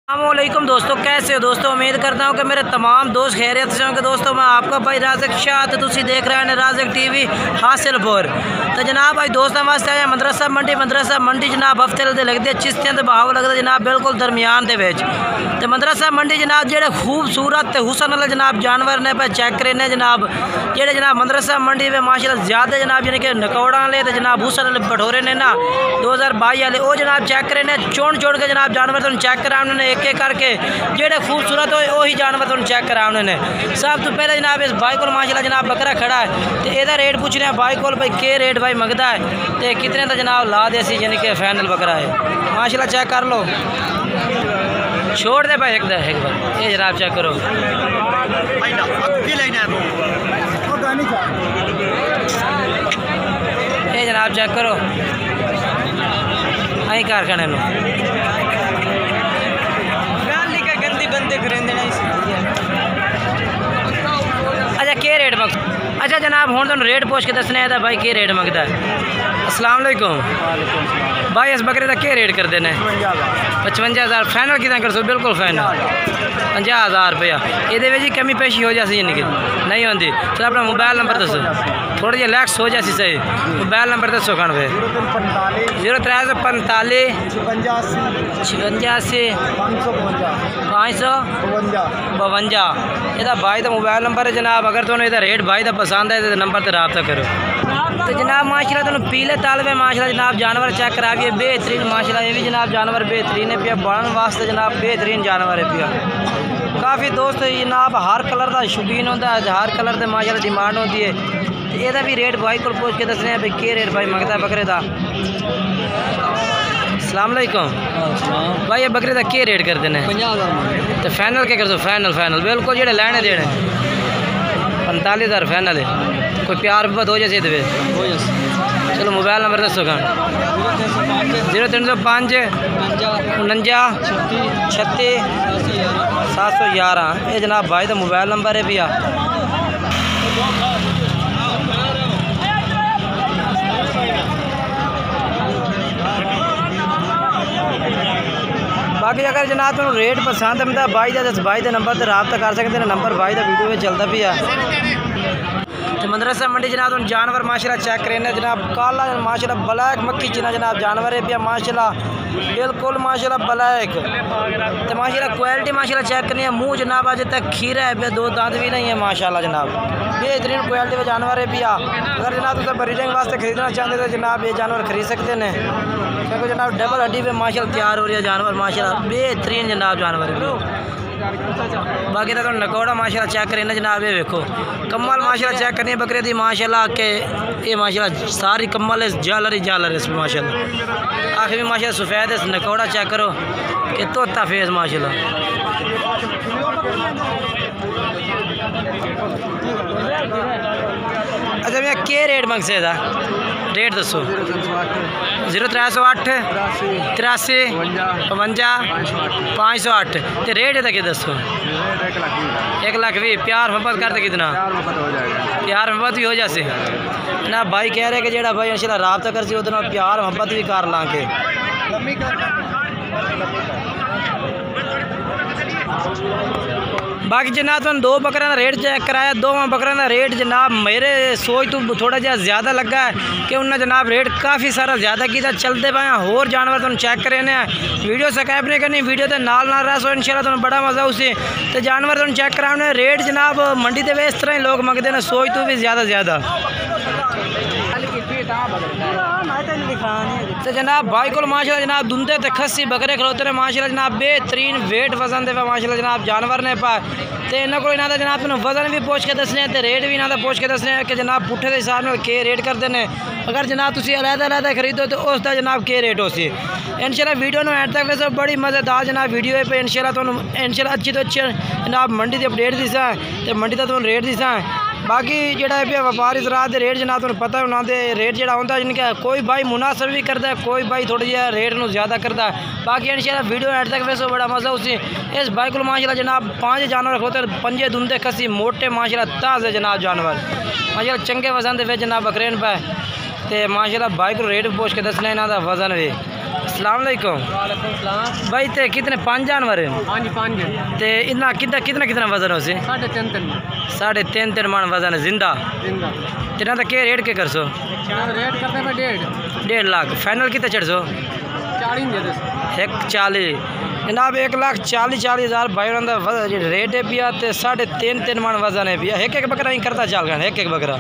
अस्सलामुअलैकुम दोस्तों, कैसे हो दोस्तों। उम्मीद करता हूँ कि मेरे तमाम दोस्त खैरियत से होंगे। दोस्तों मैं आपका भाई राज़िक शाह तो तुसी देख रहे हैं राज़िक टीवी हासिलपुर। तो जनाब आज दोस्तों वास्ते आए मदरसा मंडी जनाब हफ्ते लगती है चिश्तियां तो भाव लगता जनाब बिल्कुल दरमियान के। तो मदरसा मंडी जनाब जो खूबसूरत हुसन वाले जनाब जानवर ने पे चेक करने जनाब जेडे जनाब मदरसा मंडी में माशाल्लाह ज़्यादा जनाब यानी कि नकौड़ा वाले तो जनाब हुसन वाले भटोरे ने ना 2022 वाले वो जनाब चेक करने चोड़ के जनाब जानवर तुम चेक करा उन्होंने एक करके जेडे खूबसूरत हो वही जानवर तुम चेक करा उन्होंने। सब तो पहले जनाब इस भाई को माशाल्लाह जनाब बकरा खड़ा है तो यदा रेट पूछ रहे हैं भाई को भाई के रेट भाई मंगता है तो कितने का जनाब ला दे यानी कि फाइनल बकरा है माशाल्लाह चेक कर लो। छोड़ दे भाई एक बार ये जनाब चेक करो। ये जनाब चेक करो आई कारखाने में अच्छा के रेट मंग अच्छा जनाब हूँ तुम रेट पूछ के दसने है भाई के रेट मंगता है। अस्सलाम वालेकुम भाई इस बकरे का के रेट कर देना 55,000 फाइनल कितना कर सो बिल्कुल फाइनल 50,000 रुपया ये जी कमी पेशी हो जाती यानी कि नहीं होती। चलो अपना मोबाइल नंबर दसो थोड़ी जी लैक्स हो जाती सही मोबाइल नंबर दसो खान पे 0345 56 552 यदा भाई का मोबाइल नंबर है जनाब। अगर तुम यदा रेट भाई का पसंद है तो नंबर पर रब्ता करो। तो जनाब माशाल्लाह तुम पीले तालबे माशाल्लाह जनाब जानवर चेक कराइए बेहतरीन माशाल्लाह ये भी जनाब जानवर बेहतरीन है पिया बढ़ने वास्ते जनाब बेहतरीन जानवर है पिया। काफ़ी दोस्त जनाब हर कलर का शौकीन होता है हर कलर से माशाल्लाह डिमांड होती है। यदा भी रेट भाई को पूछ के दसने भाई के रेट भाई मंगता है बकरे का। अस्सलाम वालेकुम भाई ये बकरे का के रेट कर देने 50,000 तो फाइनल क्या कर दो फाइनल बिल्कुल जो लैने देने 45,000 फाइनल है। कोई प्यार बहुत हो जाए चलो मोबाइल नंबर दसो खान 0305 49 36 711 ये जनाब भाई का मोबाइल नंबर है भैया। बाकी अगर जनाब तुम रेट पसंद है भाई का नंबर पर रब्ता कर सकते हैं नंबर भाई का वीडियो में चलता भी है। तो मदरसा मंडी जनाब तुम जानवर माशाल्लाह चेक करें जनाब काला माशाल्लाह ब्लैक मक्खी चिना जनाब जानवर है पिया माशाल्लाह बिल्कुल माशाल्लाह ब्लैक तो माशाल्लाह क्वालिटी माशाल्लाह चेक करनी है। मुँह जनाब आज तक खीरा है पिया 2 दांत भी नहीं है माशाल्लाह जनाब बेहतरीन क्वालिटी का जानवर है पिया। अगर जनाब तुम ब्रीडिंग वास्ते खरीदना चाहते तो जनाब ये जानवर खरीद सकते हैं क्योंकि जनाब डबल हड्डी पे माशाल्लाह तैयार हो रही है जानवर माशाल्लाह बेहतरीन जनाब जानवर है। बाकी तो नकौड़ा माशाल्लाह चेक करें जनाब ये देखो कम्मल माशाल्लाह चेक करनी है बकरे दी माशाल्लाह के ये माशाल्लाह सारी कम्मल है जालर है इसमें माशाल्लाह आखिर में माशाल्लाह सफ़ेद है नकौड़ा चेक करो कि तोता फेस माशाल्लाह। अच्छा भैया के रेट मंग से रेट दसो 0308 83 52 508 तो रेट है कि दसो 1,20,000 प्यार मोहब्बत करते कितना प्यार मोहब्बत भी हो जाए ना भाई कह रहे कि जेड़ा भाई इंशाल्लाह रब्ता कर सी उतना प्यार मोहब्बत भी कर लाँगे। बाकी जनाब तुम 2 बकरों का रेट चेक कराया 2 बकरों का रेट जनाब मेरे सोच तो थोड़ा जहा ज़्यादा लगा है कि उन्हें जनाब रेट काफ़ी सारा ज़्यादा किया चलते पाए होर जानवर तुम चेक करे वीडियो सब्सक्राइब नहीं करनी वीडियो के नाल रह सो इंशाल्लाह तुम बड़ा मज़ा उसे तो जानवर तुम चेक कराने रेट जनाब मंडी के इस तरह ही लोग मंगते हैं सोच तो भी ज़्यादा तो जनाब भाई को माशाल्लाह जनाब दुंदे ते खस्सी बकरे खलोते ने माशाल्लाह जनाब बेहतरीन वेट वजन दे माशाल्लाह जनाब जानवर ने पा तो इन्होंने को इन्हों जनाब तुम वजन भी पूछ के दसने तो रेट भी इन्हों पूछ के दसने कि जनाब पुट्ठे के हिसाब में के रेट करते हैं। अगर जनाब तुम अलग खरीदो तो उसका जनाब के रेट हो सी इंशाल्लाह वीडियो में एंड तक वैसे बड़ी मज़ेदार जनाब वीडियो है पे इंशाल्लाह अच्छी तो अच्छी जनाब मंडी की अपडेट दिसा तो मंडी का तुम रेट दिसा। बाकी जोड़ा व्यापारी रात के रेट जनाब तुम पता उन्होंने रेट जो होंगे जिनका कोई भाई मुनासिब भी करता है कोई भाई थोड़ा जहा रेट में ज़्यादा करता है। बाकी इंशाल्लाह वीडियो एंड तक वैसे बड़ा मज़ा उसी इस भाई को माशाल्लाह जनाब 5 जानवर होते 5 दुंदे खसी मोटे माशाल्लाह ताज़े जनाब जानवर माशाल्लाह चंगे वजन के जनाब बकरेन पे तो माशाल्लाह भाई को रेट पूछ के दसना इन्हों का वजन भी। अस्सलाम वालेकुम भाई। ते कितने 5 जानवर हैं? हाँ जी 5 हैं। ते इतना कितना वजन हो से? 3.5 मन वजन है जिंदा। तेना तो क्या रेट के कर सो? रेट करते हैं 1.5 लाख। फाइनल कितने चढ़ सो? 140 जनाब 1,40,000 भाई रेट है पिया। 3.5 मन वजन है पिया। एक बकरा ही करता चल गया। एक बकरा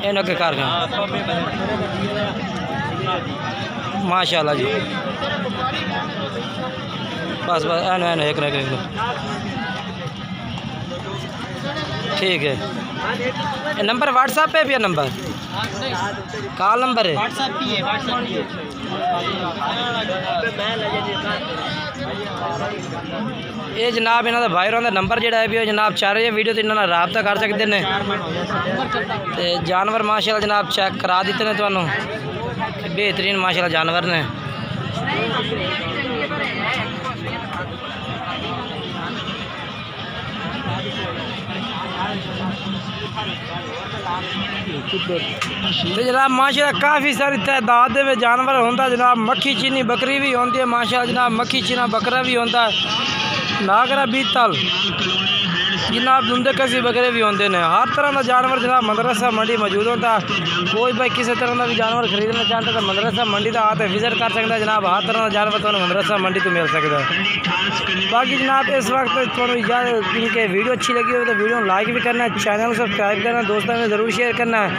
इन के कार माशाल्लाह जी। बस एन एक ठीक है। नंबर व्हाट्सएप पे भी है? नंबर कॉल नंबर है? ये जनाब इन्हों का भाई रहा नंबर जोड़ा है भी जनाब चाह रहे वीडियो तो इन्होंने रबता कर सकते हैं। तो जानवर माशाल्लाह जनाब चेक करा दिते हैं तुहानू। बेहतरीन माशाल्लाह जानवर ने। तो जनाब माशाल्लाह काफ़ी सारी तादाद में जानवर होंदा जनाब। मक्खी चीनी बकरी भी होती है माशाल्लाह जनाब। मक्खी चीना बकरा भी होता है। नागरा बीतल जनाब दुंदे कसी बकरे भी होंगे ने। हर तरह का जानवर जनाब मदरसा मंडी मौजूद होता। कोई भाई किसी तरह का भी जानवर खरीदना चाहता तो मदरसा मंडी का आते विजिट कर सकता है जनाब। हर तरह का जानवर तो मदरसा मंडी तो मिल सकता है। बाकी जनाब इस वक्त थोड़ी इनके वीडियो अच्छी लगी हो तो वीडियो लाइक भी करना है, चैनल सब्सक्राइब करना, दोस्तों में ज़रूर शेयर करना है।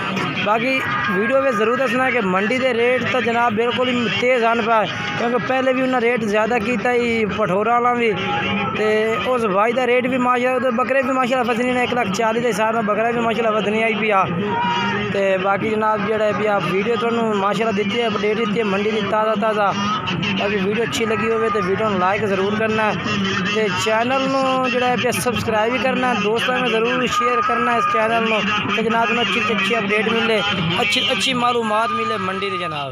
बाकी वीडियो में ज़रूर दसना है कि मंडी के रेट तो जनाब बिल्कुल ही तेज़ आन पाए क्योंकि पहले भी उन्हें रेट ज़्यादा किया ही पठोरा वाला भी। तो उस भाई का रेट भी माशाल्लाह बकरे भी माशाल्लाह वजनी ने 1,40,000 के हिसाब में बकरा भी माशाल्लाह वजनी आई भी आ। तो बाकी जनाब जोड़ा भी आप वीडियो तो माशाल्लाह दी है अपडेट दी है मंडी की ताज़ा। बाकी वीडियो अच्छी लगी हो तो वीडियो लाइक ज़रूर करना है। तो चैनल जोड़ा है सब्सक्राइब भी करना है, दोस्तों में ज़रूर शेयर करना है इस चैनल में। तो जनाब अच्छी अपडेट मिले, अच्छी मालूमात मिले मंडी के जनाब।